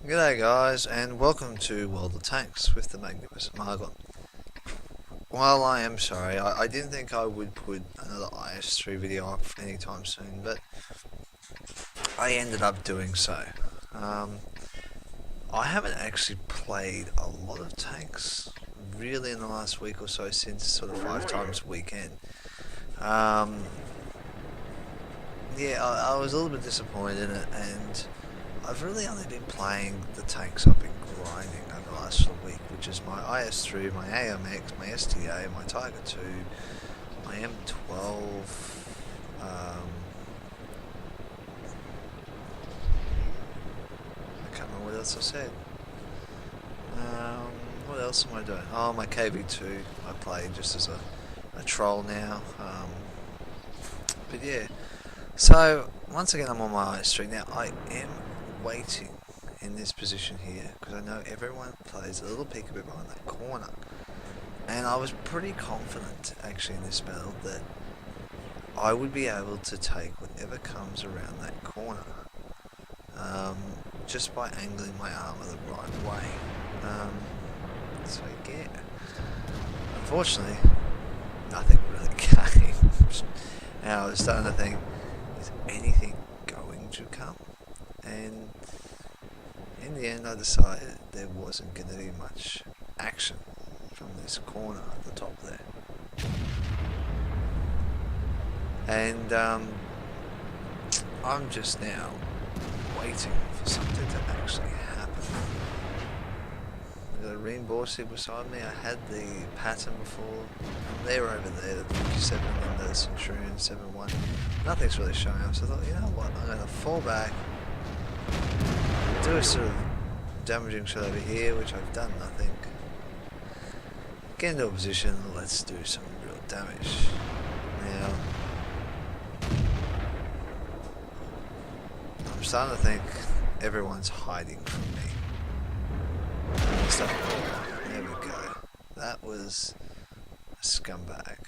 G'day guys, and welcome to World of Tanks with the Magnificent Margon. Well, I am sorry, I didn't think I would put another IS3 video up anytime soon, but I ended up doing so. I haven't actually played a lot of tanks really in the last week or so since sort of 5 times weekend. Yeah, I was a little bit disappointed in it, and I've really only been playing the tanks I've been grinding over the last week, which is my IS3, my AMX, my STA, my Tiger 2, my M12, I can't remember what else I said. What else am I doing? Oh, my KV2 I play just as a troll now. But yeah, so once again I'm on my IS3. Now I am waiting in this position here because I know everyone plays a little peekaboo behind that corner, and I was pretty confident actually in this battle that I would be able to take whatever comes around that corner, just by angling my armor the right way. So yeah, unfortunately nothing really came. Now I was starting to think, is anything going to come? And in the end I decided there wasn't going to be much action from this corner at the top there. And I'm just now waiting for something to actually happen. I've got a reinforcing beside me. I had the pattern before. They're over there, the 57 and the Centurion 7-1. Nothing's really showing up, so I thought, you know what, I'm going to fall back, do a sort of damaging shot over here, which I've done nothing. Get into a position, let's do some real damage. Now, I'm starting to think everyone's hiding from me. There we go. That was a scumbag.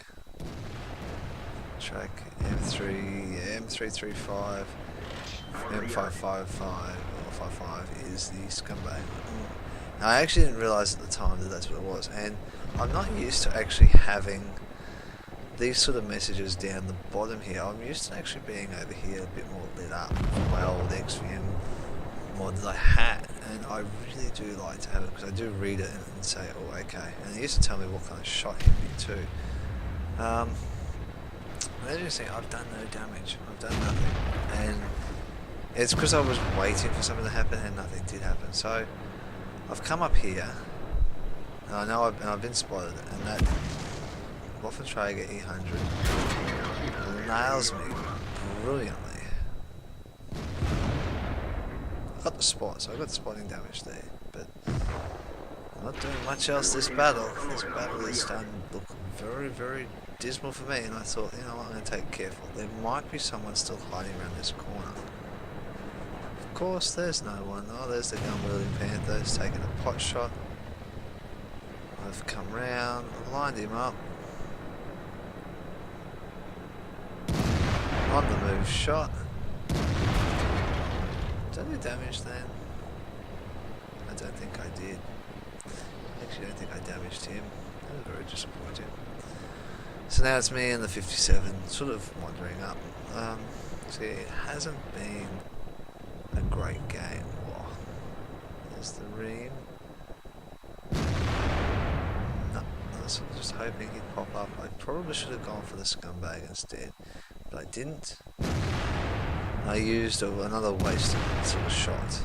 Track M3, yeah, M335, M555 or 55 is the scumbag. Now, I actually didn't realise at the time that that's what it was, and I'm not used to actually having these sort of messages down the bottom here. I'm used to actually being over here a bit more lit up from my old XVM mod that I had, and I really do like to have it because I do read it and say, oh okay, and it used to tell me what kind of shot hit me too. As you can see, I've done no damage, I've done nothing, and it's because I was waiting for something to happen and nothing did happen. So I've come up here, and I know I've been spotted, and that Waffentrager E100 nails me brilliantly. I got the spot, so I got spotting damage there, but I'm not doing much else this battle. This battle is starting to look very, very dismal for me, and I thought, you know what, I'm going to take it careful. There might be someone still hiding around this corner. Of course, there's no one. Oh, there's the gun-wielding Panther. He's taking a pot shot. I've come round, lined him up. On the move shot. Did I do damage then? I don't think I did. I actually don't think I damaged him. That was very disappointing. So now it's me and the 57, sort of wandering up. See, it hasn't been a great game. Whoa. There's the ream. No, I was just hoping he'd pop up. I probably should have gone for the scumbag instead, but I didn't. I used another wasted sort of shot.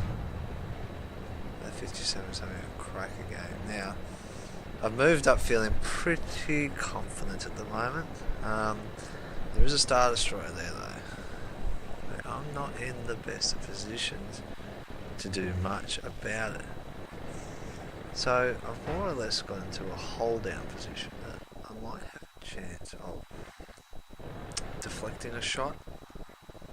That 57 is having a cracker game. Now, I've moved up feeling pretty confident at the moment. There is a Star Destroyer there though. But I'm not in the best of positions to do much about it. So I've more or less got into a hold down position that I might have a chance of deflecting a shot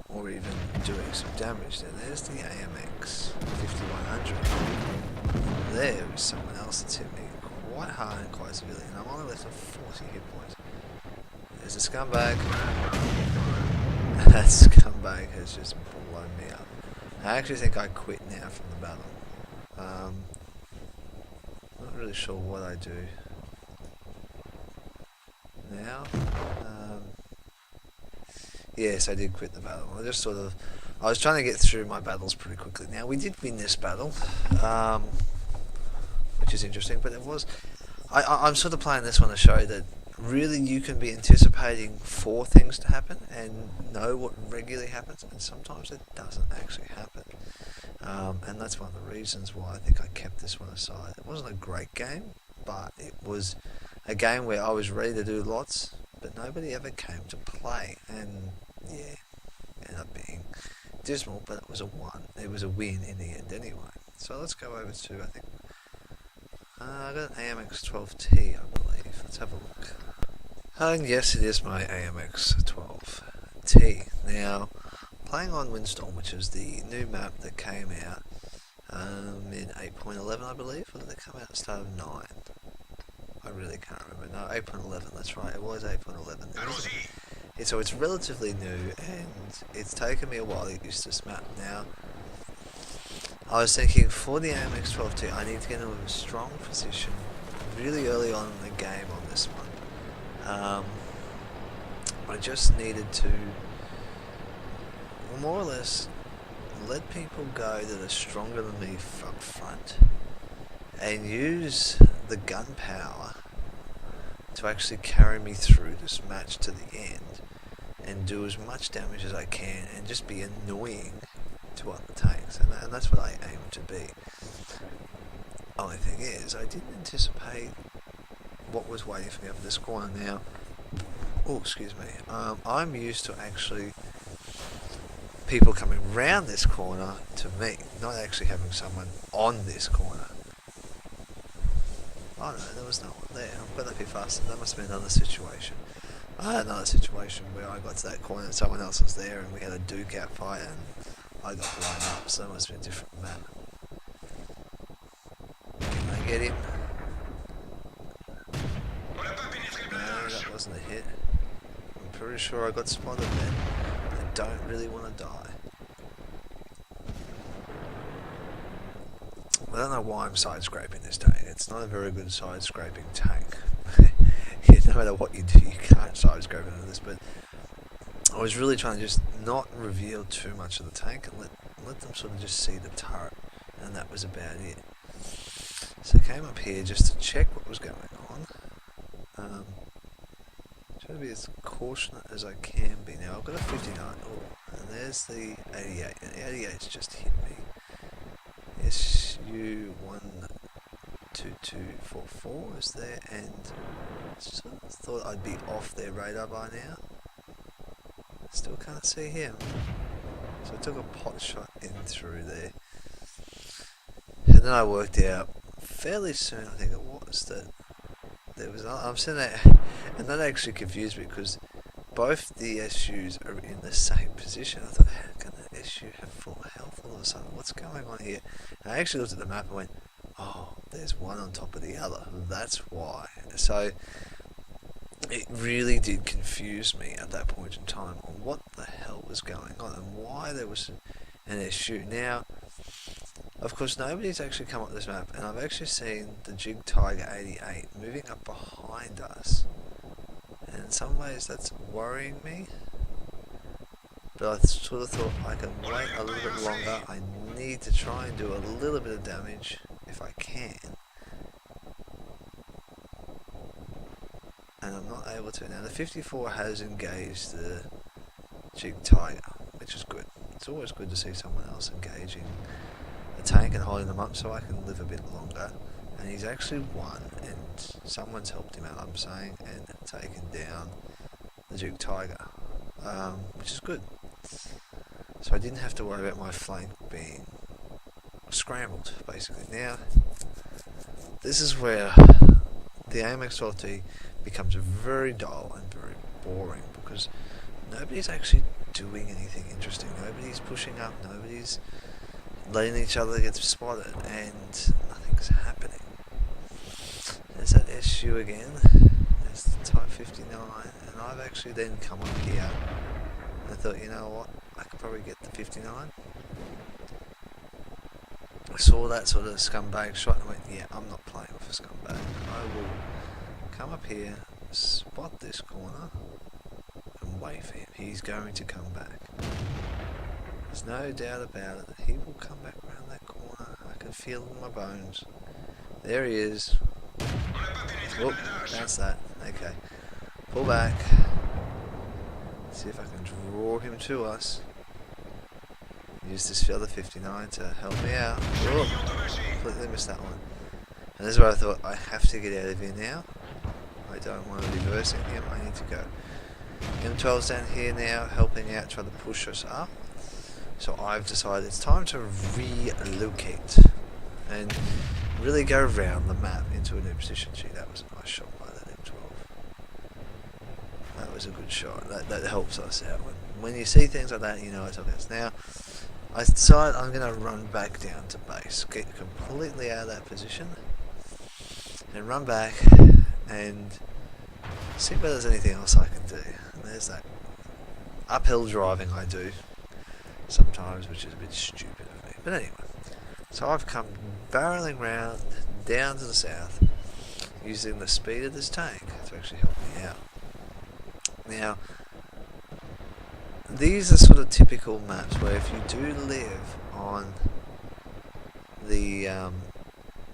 or even doing some damage there. There's the AMX 5100. There is someone else that's hit me quite hard and quite severely, and I'm only left with 40 hit points. There's a scumbag. That scumbag has just blown me up. I actually think I quit now from the battle. Not really sure what I do now. Yes, I did quit the battle. I was trying to get through my battles pretty quickly. Now, we did win this battle, which is interesting, but I'm sort of playing this one to show that really you can be anticipating for things to happen and know what regularly happens, and sometimes it doesn't actually happen. And that's one of the reasons why I think I kept this one aside. It wasn't a great game, but it was a game where I was ready to do lots, but nobody ever came to play, and yeah, ended up being dismal, but it was a win in the end anyway. So let's go over to, I think, I got an AMX12T, I believe. Let's have a look. And yes, it is my AMX12T. Now, playing on Winston, which is the new map that came out in 8.11, I believe, or did it come out at the start of 9? I really can't remember. No, 8.11, that's right, it was 8.11. So it's relatively new, and it's taken me a while to get used to this map. Now, I was thinking for the AMX12T, I need to get into a strong position really early on in the game on this one. I just needed to more or less let people go that are stronger than me up front and use the gun power to actually carry me through this match to the end and do as much damage as I can and just be annoying to other tanks, and that's what I aim to be. Only thing is, I didn't anticipate what was waiting for me up this corner now. Oh, excuse me. I'm used to actually people coming round this corner to me, not actually having someone on this corner. Oh no, there was no one there. I've got that bit faster. That must have been another situation. I had another situation where I got to that corner and someone else was there and we had a duke out fight and I got blown up, so that must have been a different map. Can I get him? No, that wasn't a hit. I'm pretty sure I got spotted then. I don't really want to die. I don't know why I'm side-scraping this tank. It's not a very good side-scraping tank. No matter what you do, you can't side-scrape into this, but I was really trying to just not reveal too much of the tank and let them sort of just see the turret, and that was about it. So I came up here just to check what was going on. Try to be as cautious as I can be. Now I've got a 59, and there's the 88, and the 88's just hit me. SU12244 is there, and sort of thought I'd be off their radar by now. Still can't see him. So I took a pot shot in through there. And then I worked out fairly soon, I think it was, that there was, I'm sitting there, and that actually confused me because both the SUs are in the same position. I thought, how can the SU have full health all of a sudden? What's going on here? And I actually looked at the map and went, oh, there's one on top of the other. That's why. So it really did confuse me at that point in time on what the hell was going on and why there was an SU. Now, of course, nobody's actually come up this map, and I've actually seen the Jig Tiger 88 moving up behind us. And in some ways that's worrying me, but I sort of thought I can wait a little bit longer. I need to try and do a little bit of damage if I can, and I'm not able to. Now the 54 has engaged the Jig Tiger, which is good. It's always good to see someone else engaging a tank and holding them up so I can live a bit longer. And he's actually won, and someone's helped him out, I'm saying, and taken down the Jig Tiger, which is good. So I didn't have to worry about my flank being scrambled, basically. Now, this is where the AMX12T becomes very dull and very boring, because nobody's actually doing anything interesting. Nobody's pushing up, nobody's letting each other get spotted, and nothing's happening. There's that SU again, there's the Type 59, and I've actually then come up here and I thought, you know what, I could probably get the 59. saw that sort of scumbag shot and went, yeah, I'm not playing with a scumbag. I will come up here, spot this corner, and wait for him. He's going to come back. There's no doubt about it that he will come back around that corner. I can feel it in my bones. There he is. Whoop, bounce that. Okay. Pull back. See if I can draw him to us. Use this other 59 to help me out. Oh, completely missed that one. And this is where I thought, I have to get out of here now. I don't want to be versing him, I need to go. M12's down here now, helping out, trying to push us up. So I've decided it's time to relocate and really go around the map into a new position. Gee, that was a nice shot by that M12. That was a good shot. That helps us out. When you see things like that, you know it's obvious. Now, I decide I'm going to run back down to base, get completely out of that position, and run back and see if there's anything else I can do. And there's that uphill driving I do sometimes, which is a bit stupid of me. But anyway, so I've come barreling round down to the south, using the speed of this tank to actually help me out. Now, these are sort of typical maps where if you do live on the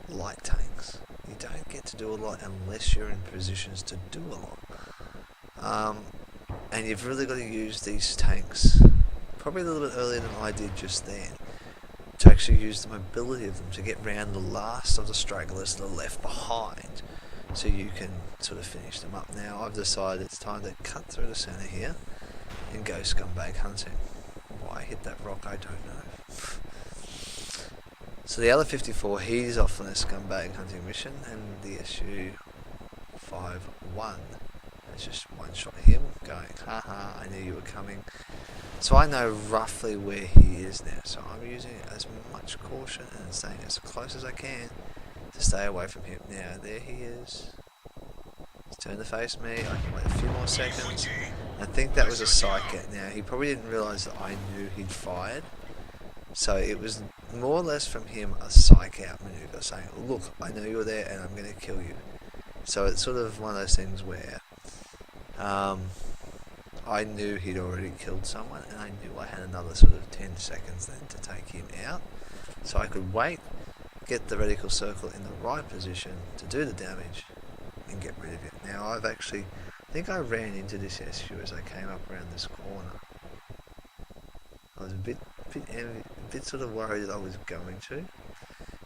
light tanks, you don't get to do a lot unless you're in positions to do a lot. And you've really got to use these tanks probably a little bit earlier than I did just then, to actually use the mobility of them to get round the last of the stragglers that are left behind, so you can sort of finish them up. Now I've decided it's time to cut through the centre here and go scumbag hunting. Why I hit that rock, I don't know. So the other 54, he's off on a scumbag hunting mission, and the SU-51 has just one-shot him, going, haha, I knew you were coming. So I know roughly where he is now, so I'm using as much caution and staying as close as I can to stay away from him. Now, there he is. He's turned to face me. I can wait a few more seconds. I think that was a psych out. Now, he probably didn't realise that I knew he'd fired. So it was more or less from him a psych out manoeuvre, saying, look, I know you're there and I'm going to kill you. So it's sort of one of those things where I knew he'd already killed someone, and I knew I had another sort of 10 seconds then to take him out. So I could wait, get the reticle circle in the right position to do the damage, and get rid of it. Now I think I ran into this SU as I came up around this corner. I was a bit sort of worried that I was going to.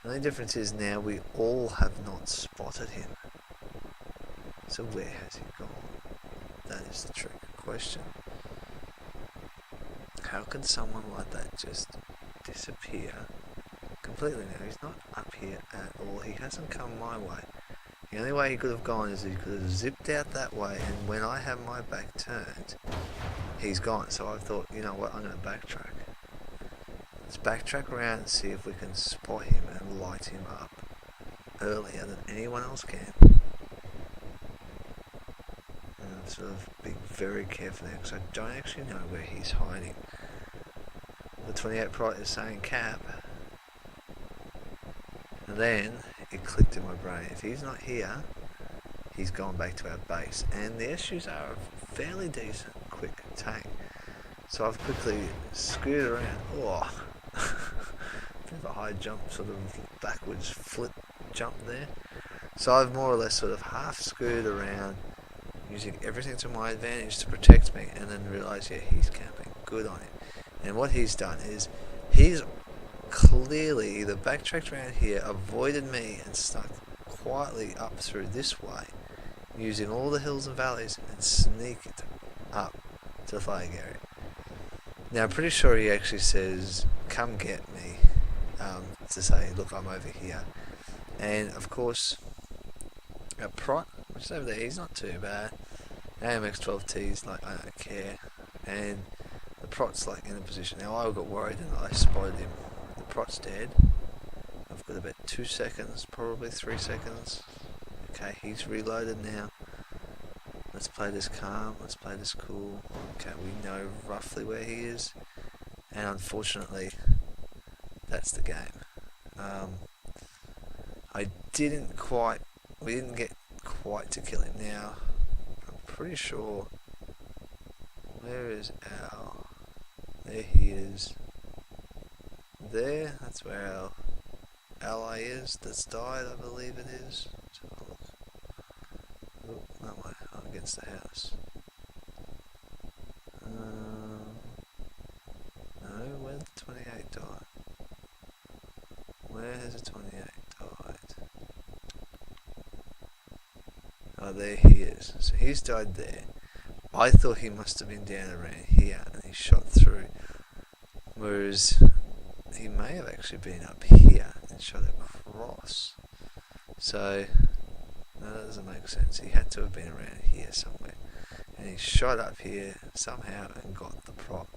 The only difference is now we all have not spotted him. So where has he gone? That is the trick question. How can someone like that just disappear completely now? He's not up here at all. He hasn't come my way. The only way he could have gone is he could have zipped out that way, and when I have my back turned, he's gone. So I thought, you know what, I'm going to backtrack. Let's backtrack around and see if we can spot him and light him up earlier than anyone else can. And sort of be very careful there, because I don't actually know where he's hiding. The 28 Prot is saying cap. And then it clicked in my brain. If he's not here, he's gone back to our base. And the issues are a fairly decent quick tank. So I've quickly scooted around. Oh, bit of a high jump, sort of backwards flip jump there. So I've more or less sort of half scooted around, using everything to my advantage to protect me, and then realise, yeah, he's camping. Good on him. And what he's done is, he's clearly either backtracked around here, avoided me, and stuck quietly up through this way, using all the hills and valleys, and sneaked up to the flag area. Now I'm pretty sure he actually says, come get me, to say, look, I'm over here. And of course, our Prot, which is over there, he's not too bad. AMX12T is like, I don't care. And the Prot's like in a position. Now I got worried and I spotted him. The Prot's dead. I've got about 2 seconds, probably 3 seconds. Okay, he's reloaded now. Let's play this calm, let's play this cool. Okay, we know roughly where he is. And unfortunately, that's the game. I we didn't get quite to kill him. Now, I'm pretty sure, where is our, there he is. There, that's where our ally is that's died, I believe it is. Let's have a look. Oh, that way, against the house. No, where did the 28 die? Where has the 28 died? Oh, there he is. So he's died there. I thought he must have been down around here and he shot through. Whereas he may have actually been up here and shot across. So, no, that doesn't make sense. He had to have been around here somewhere. And he shot up here somehow and got the prop.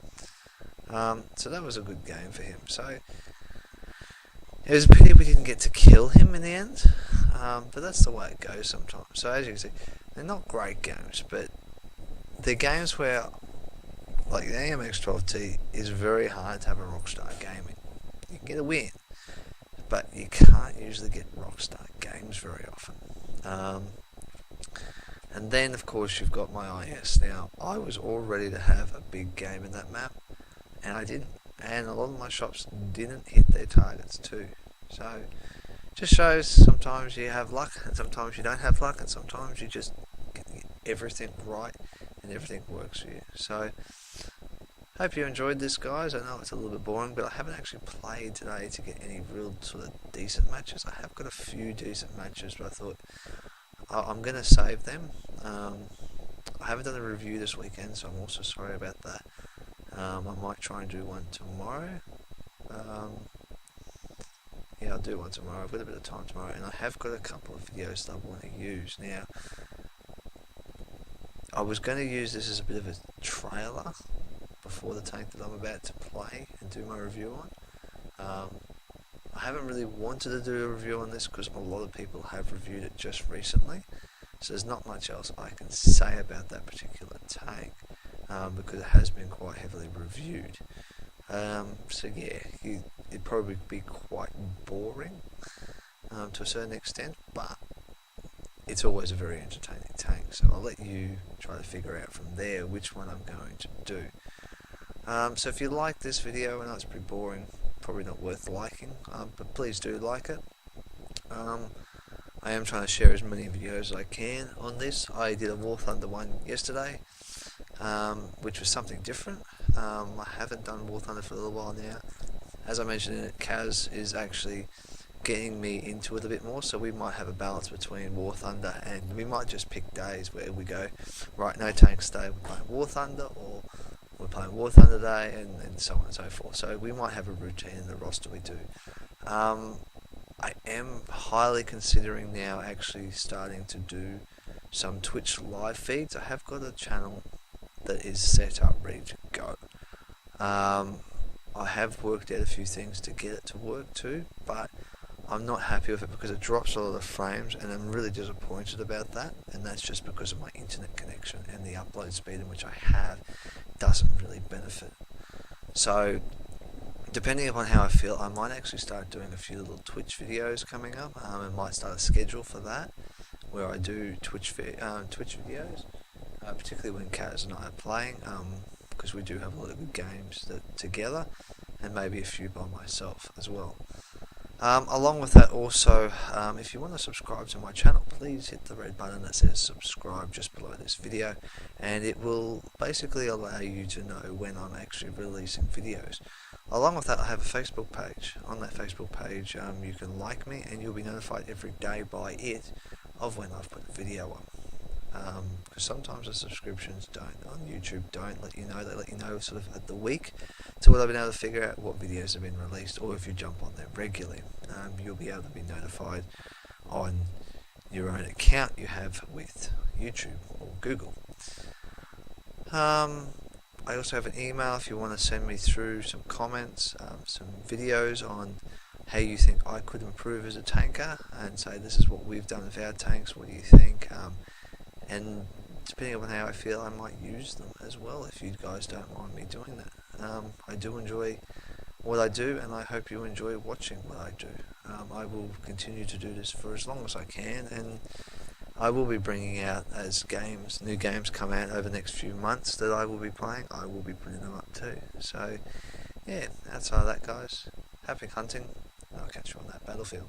So that was a good game for him. So it was a pity we didn't get to kill him in the end, but that's the way it goes sometimes. So as you can see, they're not great games, but they're games where, like the AMX12T, is very hard to have a rockstar game in. You can get a win, but you can't usually get rockstar games very often. And then of course you've got my IS. Now I was all ready to have a big game in that map, and I didn't. And a lot of my shots didn't hit their targets too. So just shows sometimes you have luck and sometimes you don't have luck, and sometimes you just get everything right and everything works for you. So hope you enjoyed this, guys. I know it's a little bit boring, but I haven't actually played today to get any real sort of decent matches. I have got a few decent matches, but I thought I'm going to save them. I haven't done a review this weekend, so I'm also sorry about that. I might try and do one tomorrow. Yeah, I'll do one tomorrow. I've got a bit of time tomorrow, and I have got a couple of videos that I want to use. Now, I was going to use this as a bit of a trailer before the tank that I'm about to play and do my review on. I haven't really wanted to do a review on this because a lot of people have reviewed it just recently, so there's not much else I can say about that particular tank, because it has been quite heavily reviewed. So yeah, it'd probably be quite boring to a certain extent, but it's always a very entertaining tank, so I'll let you try to figure out from there which one I'm going to do. So if you like this video, I know it's pretty boring, probably not worth liking, but please do like it. I am trying to share as many videos as I can on this. I did a War Thunder one yesterday, which was something different. I haven't done War Thunder for a little while now. As I mentioned in it, Kaze is actually getting me into it a bit more, so we might have a balance between War Thunder, and we might just pick days where we go, right, no tanks today, we're playing War Thunder, or we're playing War Thunder Day, and so on and so forth. So we might have a routine in the roster we do. I am highly considering now actually starting to do some Twitch live feeds. I have got a channel that is set up, ready to go. I have worked out a few things to get it to work too, but I'm not happy with it because it drops a lot of frames, and I'm really disappointed about that, and that's just because of my internet connection, and the upload speed in which I have doesn't really benefit. So depending upon how I feel, I might actually start doing a few little Twitch videos coming up. I might start a schedule for that, where I do Twitch videos, particularly when Kaze and I are playing, because we do have a lot of good games together, and maybe a few by myself as well. Along with that also, if you want to subscribe to my channel, please hit the red button that says subscribe just below this video, and it will basically allow you to know when I'm actually releasing videos. Along with that, I have a Facebook page. On that Facebook page, you can like me, and you'll be notified every day by it of when I've put a video up. Because sometimes the subscriptions on YouTube don't let you know. They let you know sort of at the week, so what I've been able to figure out what videos have been released, or if you jump on there regularly, you'll be able to be notified on your own account you have with YouTube or Google. I also have an email if you want to send me through some comments, some videos on how you think I could improve as a tanker, and say this is what we've done with our tanks, what do you think, and depending on how I feel, I might use them as well if you guys don't mind me doing that. I do enjoy what I do, and I hope you enjoy watching what I do. I will continue to do this for as long as I can, and I will be bringing out, as new games come out over the next few months that I will be playing, I will be putting them up too. So yeah, outside of that, guys, happy hunting, and I'll catch you on that battlefield.